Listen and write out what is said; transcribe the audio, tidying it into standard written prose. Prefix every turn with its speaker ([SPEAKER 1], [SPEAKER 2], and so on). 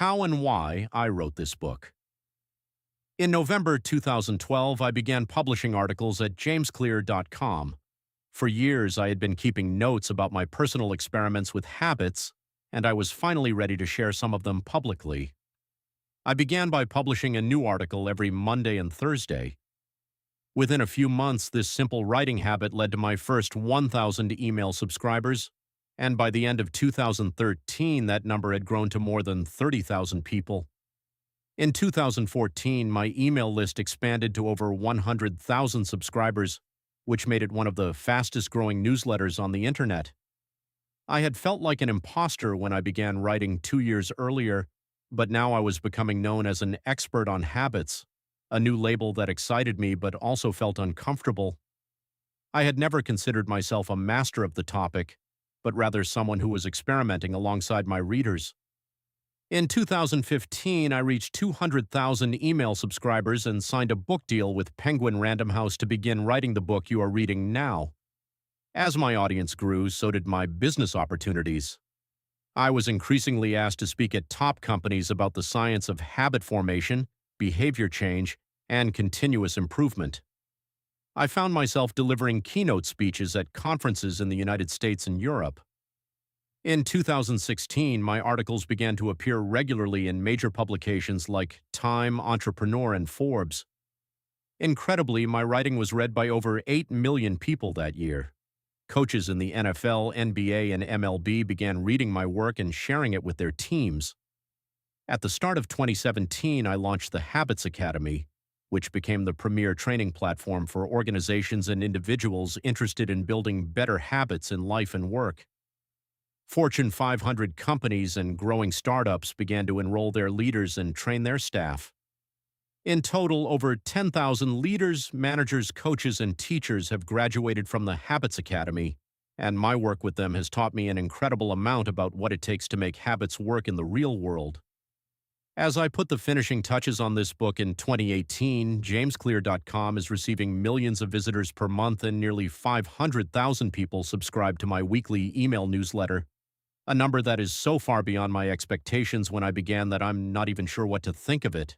[SPEAKER 1] how and why I wrote this book. In November 2012, I began publishing articles at jamesclear.com. For years, I had been keeping notes about my personal experiments with habits, and I was finally ready to share some of them publicly. I began by publishing a new article every Monday and Thursday. Within a few months, this simple writing habit led to my first 1,000 email subscribers, and by the end of 2013, that number had grown to more than 30,000 people. In 2014, my email list expanded to over 100,000 subscribers, which made it one of the fastest-growing newsletters on the internet. I had felt like an imposter when I began writing 2 years earlier, but now I was becoming known as an expert on habits, a new label that excited me but also felt uncomfortable. I had never considered myself a master of the topic, but rather someone who was experimenting alongside my readers. In 2015, I reached 200,000 email subscribers and signed a book deal with Penguin Random House to begin writing the book you are reading now. As my audience grew, so did my business opportunities. I was increasingly asked to speak at top companies about the science of habit formation, behavior change, and continuous improvement. I found myself delivering keynote speeches at conferences in the United States and Europe. In 2016, my articles began to appear regularly in major publications like Time, Entrepreneur, and Forbes. Incredibly, my writing was read by over 8 million people that year. Coaches in the NFL, NBA, and MLB began reading my work and sharing it with their teams. At the start of 2017, I launched the Habits Academy, which became the premier training platform for organizations and individuals interested in building better habits in life and work. Fortune 500 companies and growing startups began to enroll their leaders and train their staff. In total, over 10,000 leaders, managers, coaches, and teachers have graduated from the Habits Academy, and my work with them has taught me an incredible amount about what it takes to make habits work in the real world. As I put the finishing touches on this book in 2018, jamesclear.com is receiving millions of visitors per month and nearly 500,000 people subscribe to my weekly email newsletter, a number that is so far beyond my expectations when I began that I'm not even sure what to think of it.